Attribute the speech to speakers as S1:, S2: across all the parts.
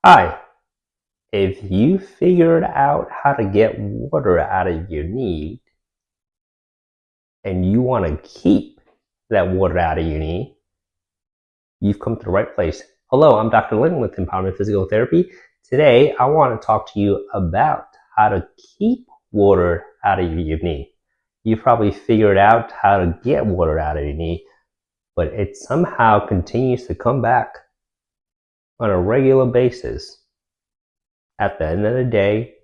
S1: Hi, if you figured out how to get water out of your knee and you want to keep that water out of your knee, you've come to the right place. Hello, I'm Dr. Lynn with Empowerment Physical Therapy. Today, I want to talk to you about how to keep water out of your knee. You probably figured out how to get water out of your knee, but it somehow continues to come back on a regular basis. At the end of the day,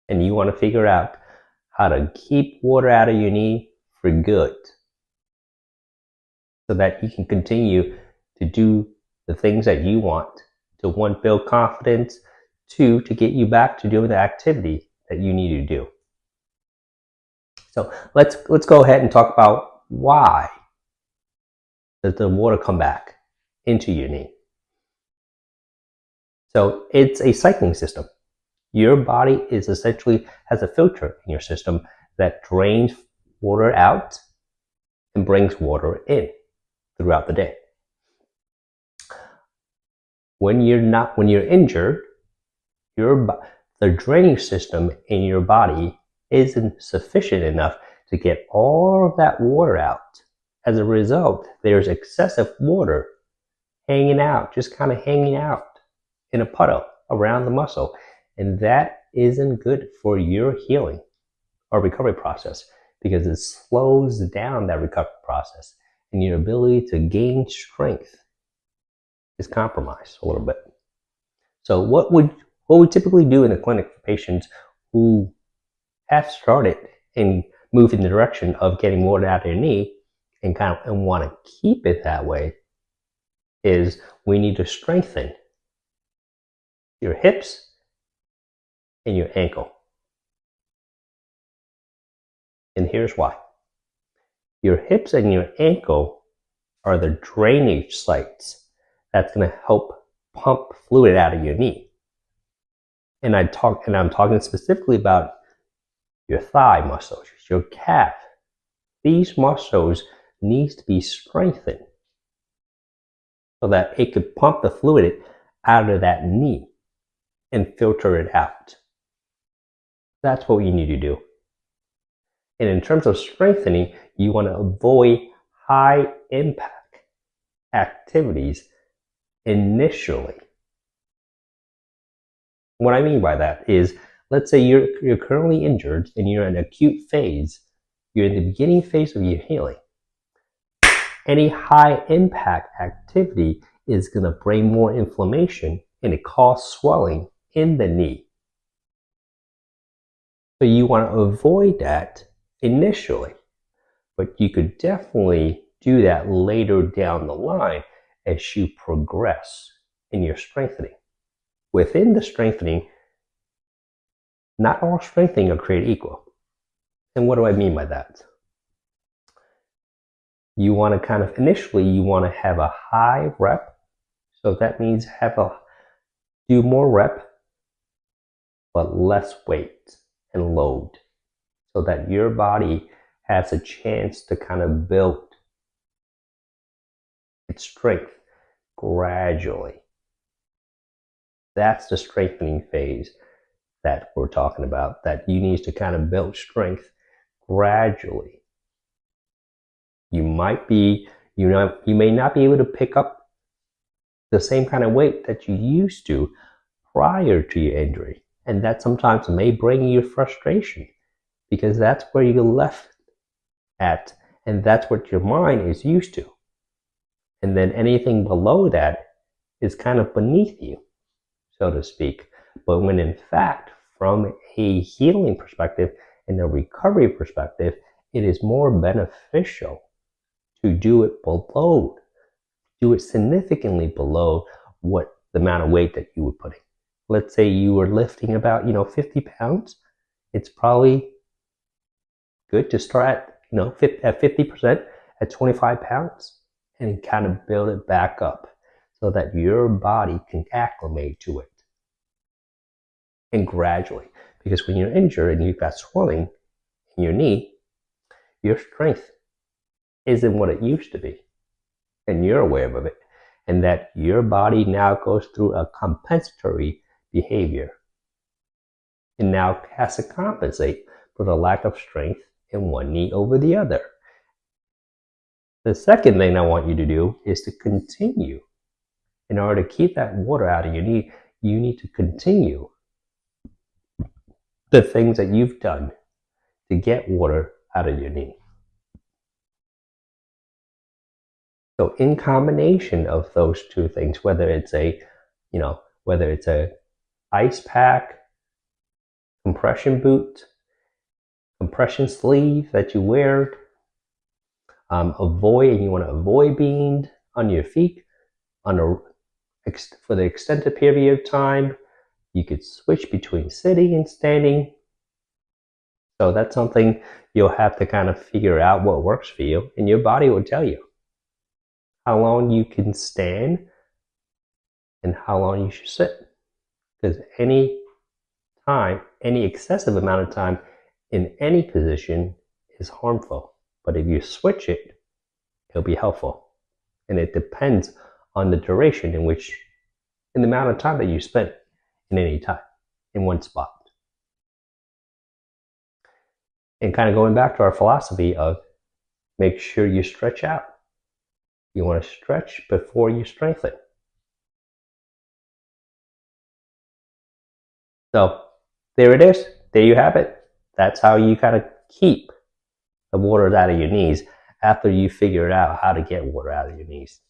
S1: and you want to figure out how to keep water out of your knee for good so that you can continue to do the things that you want to, one, build confidence, two, to get you back to doing the activity that you need to do. So let's go ahead and talk about why does the water come back into your knee. So it's a cycling system. Your body is essentially has a filter in your system that drains water out and brings water in throughout the day. When you're injured, the drainage system in your body isn't sufficient enough to get all of that water out. As a result, there's excessive water just kind of hanging out in a puddle around the muscle. And that isn't good for your healing or recovery process because it slows down that recovery process and your ability to gain strength is compromised a little bit. So what we typically do in the clinic for patients who have started and moved in the direction of getting water out of their knee and want to keep it that way is we need to strengthen your hips and your ankle. And here's why. Your hips and your ankle are the drainage sites that's going to help pump fluid out of your knee. And I'm talking specifically about your thigh muscles, your calf. These muscles need to be strengthened so that it could pump the fluid out of that knee and filter it out. That's what you need to do. And in terms of strengthening, you want to avoid high impact activities initially. What I mean by that is, let's say you're currently injured and you're in an acute phase. You're in the beginning phase of your healing. Any high impact activity is going to bring more inflammation and it causes swelling in the knee. So you want to avoid that initially, but you could definitely do that later down the line as you progress in your strengthening. Within the strengthening, not all strengthening are created equal. And what do I mean by that? You want to initially you want to have a high rep. So that means do more rep, but less weight and load, so that your body has a chance to build its strength gradually. That's the strengthening phase that we're talking about, that you need to build strength gradually. You may not be able to pick up the same kind of weight that you used to prior to your injury. And that sometimes may bring you frustration because that's where you're left at, and that's what your mind is used to. And then anything below that is kind of beneath you, so to speak. But when in fact, from a healing perspective and a recovery perspective, it is more beneficial to do it significantly below what the amount of weight that you were putting. Let's say you were lifting about 50 pounds. It's probably good to start at 50% at 25 pounds and build it back up so that your body can acclimate to it. And gradually, because when you're injured and you've got swelling in your knee, your strength isn't what it used to be. And you're aware of it. and that your body now goes through a compensatory behavior and now has to compensate for the lack of strength in one knee over the other. The second thing I want you to do is to continue. In order to keep that water out of your knee, you need to continue the things that you've done to get water out of your knee. So in combination of those two things, whether it's a ice pack, compression boot, compression sleeve that you wear, you want to avoid being on your feet for the extended period of time. You could switch between sitting and standing. So that's something you'll have to kind of figure out what works for you, and your body will tell you how long you can stand and how long you should sit. Because any excessive amount of time in any position is harmful. But if you switch it, it'll be helpful. And it depends on the duration in the amount of time that you spend in any time in one spot. And kind of going back to our philosophy of make sure you stretch out. You want to stretch before you strengthen. So there it is. There you have it. That's how you kind of keep the water out of your knees after you figure out how to get water out of your knees.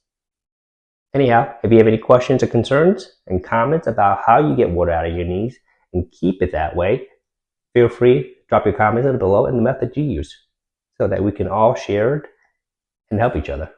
S1: Anyhow, if you have any questions or concerns and comments about how you get water out of your knees and keep it that way, feel free to drop your comments below and the method you use so that we can all share it and help each other.